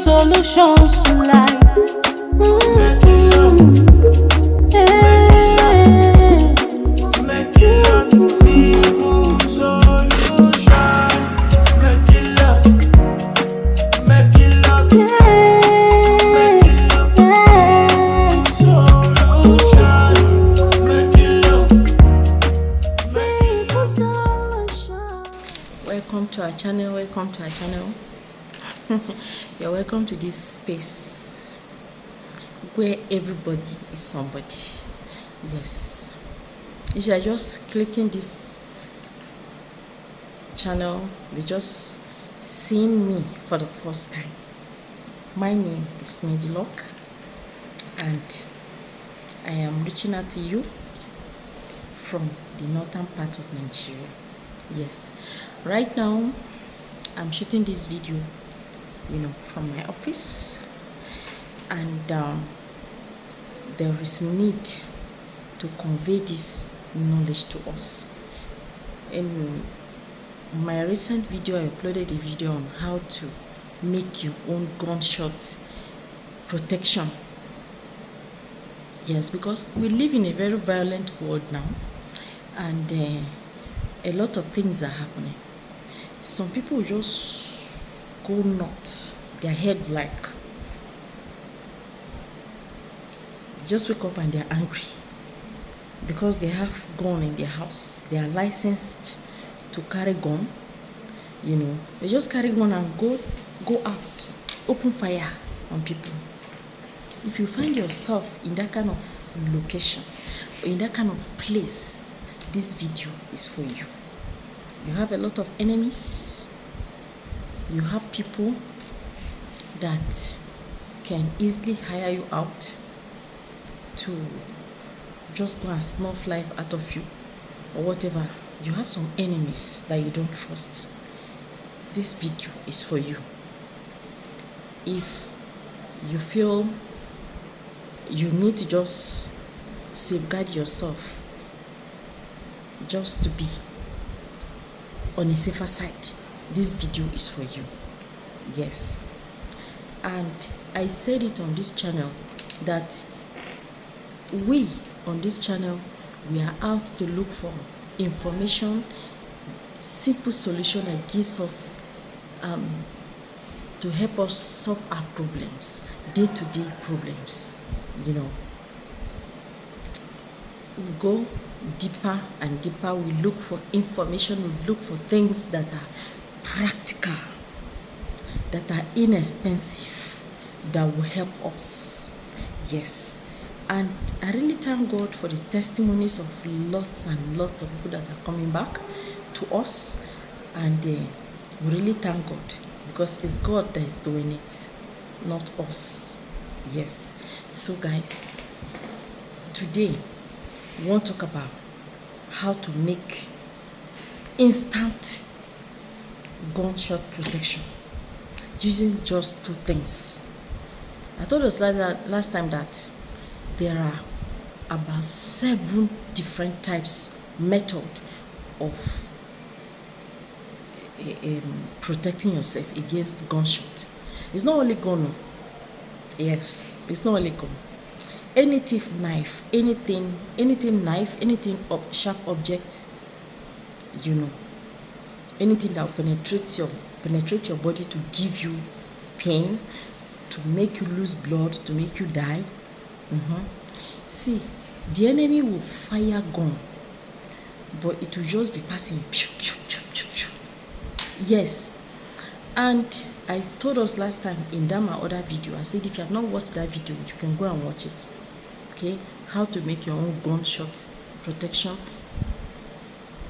solutions to life. Welcome to our channel. You're welcome to this space where everybody is somebody. Yes, if you are just clicking this channel, you're just seeing me for the first time. My name is Medilock, and I am reaching out to you from the northern part of Nigeria. Yes, right now I'm shooting this video, from my office, and there is need to convey this knowledge to us. In my recent video, I uploaded a video on how to make your own gunshot protection. Yes, because we live in a very violent world now, and a lot of things are happening. Some people just go nuts, their head like, they just wake up and they're angry because they have gun in their house. They are licensed to carry gun. They just carry gun and go out, open fire on people. If you find yourself in that kind of location, or in that kind of place, this video is for you. You have a lot of enemies. You have people that can easily hire you out to just go and snuff life out of you or whatever. You have some enemies that you don't trust. This video is for you. If you feel you need to just safeguard yourself, just to be on a safer side, this video is for you. Yes, and I said it on this channel that we on this channel, we are out to look for information, simple solution that gives us to help us solve our problems, day-to-day problems. We go deeper and deeper. We look for information. We look for things that are practical, that are inexpensive, that will help us. Yes, and I really thank God for the testimonies of lots and lots of people that are coming back to us, and we really thank God because it's God that is doing it, not us. Yes, so guys, today we want to talk about how to make instant gunshot protection using just two things. I told us last time that there are about 7 different types method of protecting yourself against gunshot. It's not only gun. Yes, it's not only gun. Anything knife, anything knife, anything sharp object, anything that will penetrate your body to give you pain, to make you lose blood, to make you die. See, the enemy will fire gun, but it will just be passing. Yes, and I told us last time in that my other video, I said if you have not watched that video, you can go and watch it. Okay, how to make your own gunshot protection.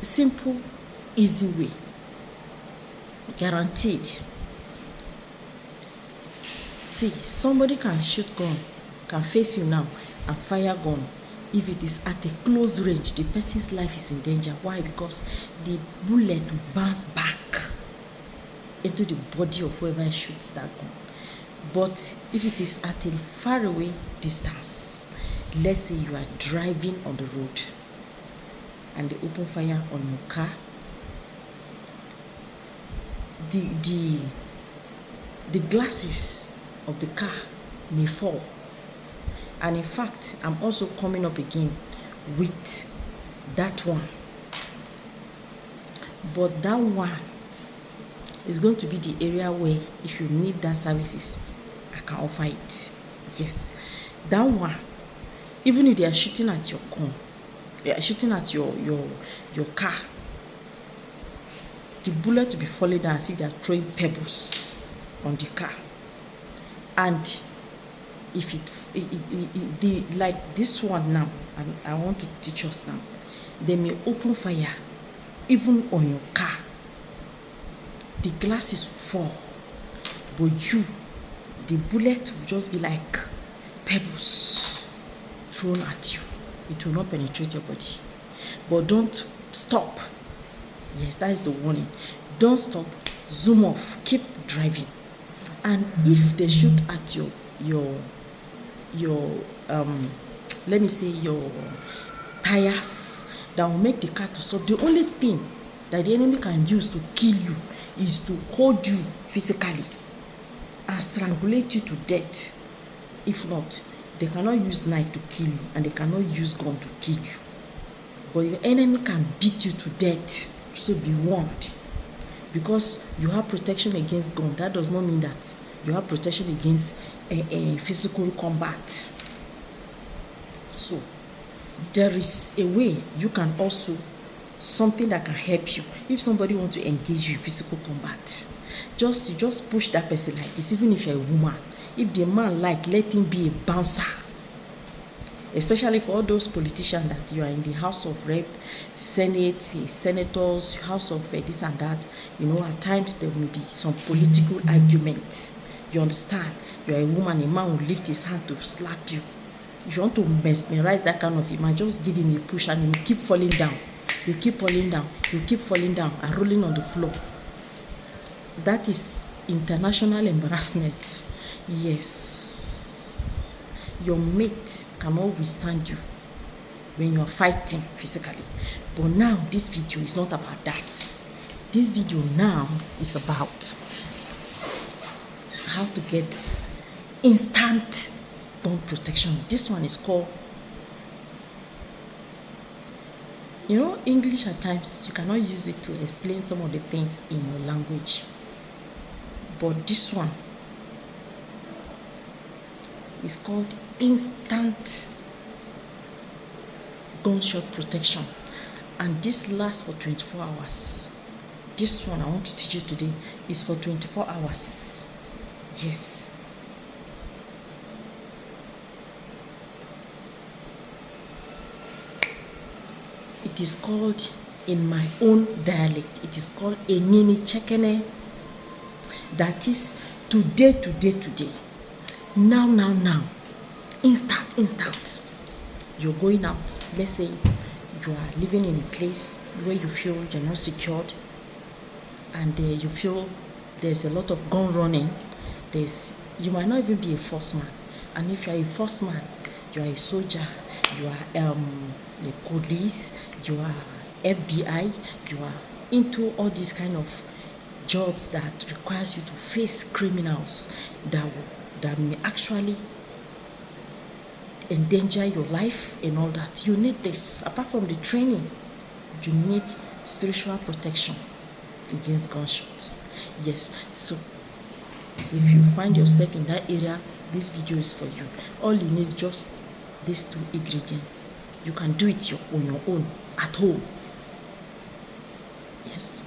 Simple, easy way, guaranteed. See, somebody can shoot gun, can face you now and fire gun. If it is at a close range, the person's life is in danger. Why? Because the bullet will bounce back into the body of whoever shoots that gun. But if it is at a far away distance, let's say you are driving on the road and they open fire on your car, the glasses of the car may fall. And in fact, I'm also coming up again with that one. But that one is going to be the area where if you need that services, I can offer it. Yes. That one, even if they are shooting at your car, they are shooting at your car, the bullet will be falling down as if they are throwing pebbles on the car. And if like this one now, I want to teach us now, they may open fire even on your car. The glasses will fall, but you, the bullet will just be like pebbles thrown at you. It will not penetrate your body. But don't stop. Yes, that is the warning. Don't stop. Zoom off. Keep driving. And if they shoot at your let me say your tires that will make the car to stop, the only thing that the enemy can use to kill you is to hold you physically and strangulate you to death. If not, they cannot use knife to kill you, and they cannot use gun to kill you. But your enemy can beat you to death. So be warned. Because you have protection against gun, that does not mean that you have protection against a physical combat. So there is a way you can also, something that can help you. If somebody wants to engage you in physical combat, you just push that person like this. Even if you're a woman, if the man let him be a bouncer. Especially for all those politicians that you are in the House of Rep, Senate, senators, House of this and that, at times there may be some political arguments. You understand? You are a woman, a man will lift his hand to slap you. If you want to mesmerize that kind of man, just give him a push and he will keep falling down. You keep falling down, you keep falling down and rolling on the floor. That is international embarrassment. Yes. Your mate cannot withstand you when you are fighting physically. But now this video is not about that. This video now is about how to get instant gun protection. This one is called, English at times you cannot use it to explain some of the things in your language. But this one is called instant gunshot protection, and this lasts for 24 hours. This one I want to teach you today is for 24 hours. Yes. It is called, in my own dialect, it is called Enini Chekene. That is today. Now. Instant. You're going out. Let's say you are living in a place where you feel you're not secured, and you feel there's a lot of gun running. You might not even be a force man. And if you're a force man, you are a soldier, you are the police, you are FBI, you are into all these kind of jobs that requires you to face criminals that may actually endanger your life and all that. You need this. Apart from the training, you need spiritual protection against gunshots. Yes. So if you find yourself in that area, this video is for you. All you need is just these two ingredients. You can do it on your own at home. Yes.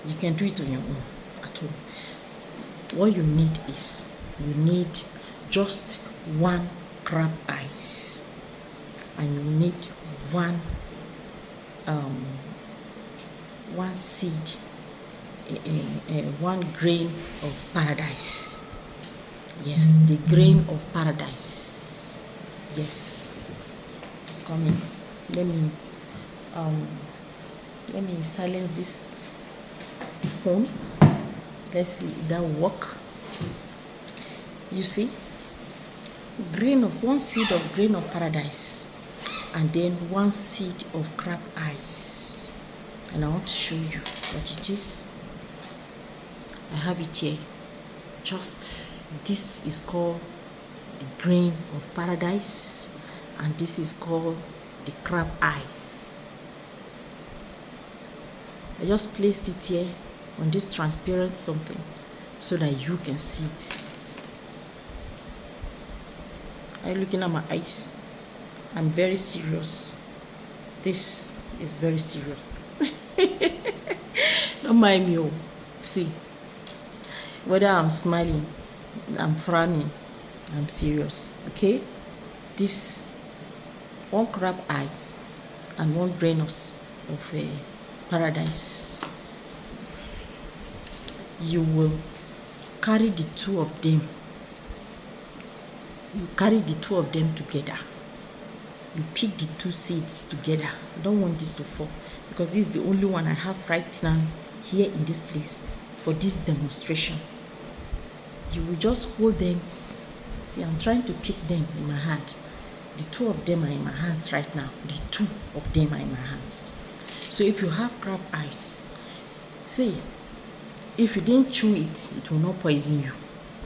You can do it on your own at home. What you need is, you need just one crab ice, and you need one seed, one grain of paradise. Yes, the grain of paradise. Yes. Come in. Let me silence this phone. Let's see if that will work. You see, one seed of grain of paradise, and then one seed of crab ice. And I want to show you what it is. I have it here. Just This is called the grain of paradise, and this is called the crab eyes. I just placed it here on this transparent something so that you can see it. Are you looking at my eyes? I'm very serious. This is very serious. Don't mind me. See, whether I'm smiling, I'm frowning, I'm serious. Okay? This one crab eye and one grain of paradise. You will carry the two of them. You carry the two of them together. You pick the two seeds together. I don't want this to fall because this is the only one I have right now here in this place for this demonstration. You will just hold them. See, I'm trying to pick them in my hand. The two of them are in my hands right now. The two of them are in my hands. So if you have crab eyes, see, if you didn't chew it, it will not poison you.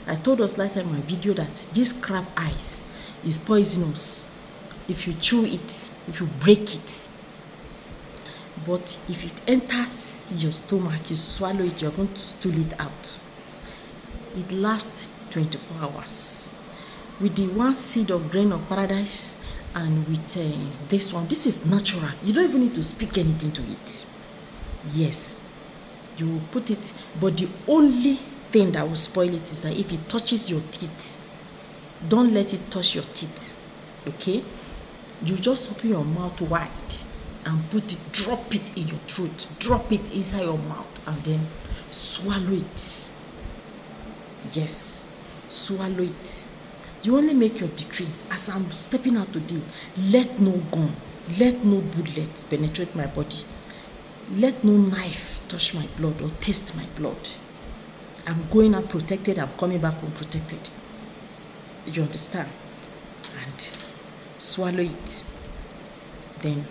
I told us last time in my video that this crab eyes is poisonous if you chew it, if you break it. But if it enters your stomach, you swallow it, you're going to stool it out. It lasts 24 hours. With the one seed of grain of paradise and with this one, this is natural. You don't even need to speak anything to it. Yes, you will put it, but the only thing that will spoil it is that if it touches your teeth, don't let it touch your teeth. Okay? You just open your mouth wide and put it, drop it in your throat, drop it inside your mouth, and then swallow it. Yes, swallow it. You only make your decree. As I'm stepping out today, let no gun, let no bullet penetrate my body. Let no knife touch my blood or taste my blood. I'm going out protected, I'm coming back unprotected. You understand? And swallow it. Then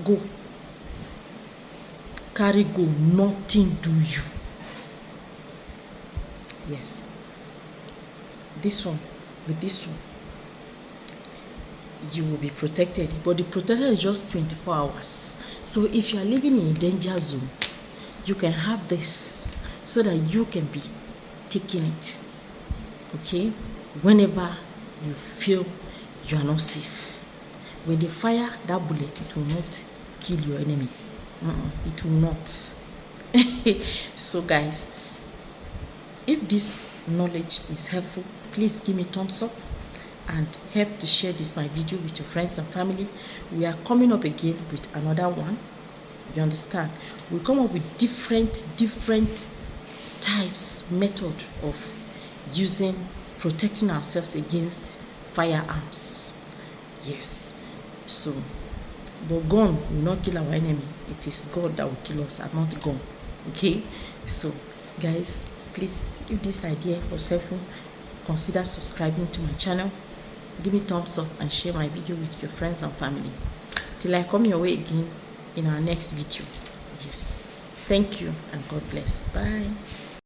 go. Carry go, nothing do you. Yes. This one, with this one, you will be protected. But the protection is just 24 hours. So if you are living in a danger zone, you can have this so that you can be taking it. Okay? Whenever you feel you are not safe. When they fire that bullet, it will not kill your enemy. It will not. So guys, if this knowledge is helpful, please give me thumbs up and help to share this my video with your friends and family. We are coming up again with another one. You understand? We come up with different types, method of protecting ourselves against firearms. Yes. So, but gun will not kill our enemy. It is God that will kill us and not gun. Okay? So, guys, please, if this idea was helpful, consider subscribing to my channel. Give me thumbs up and share my video with your friends and family. Till I come your way again in our next video. Yes. Thank you and God bless. Bye.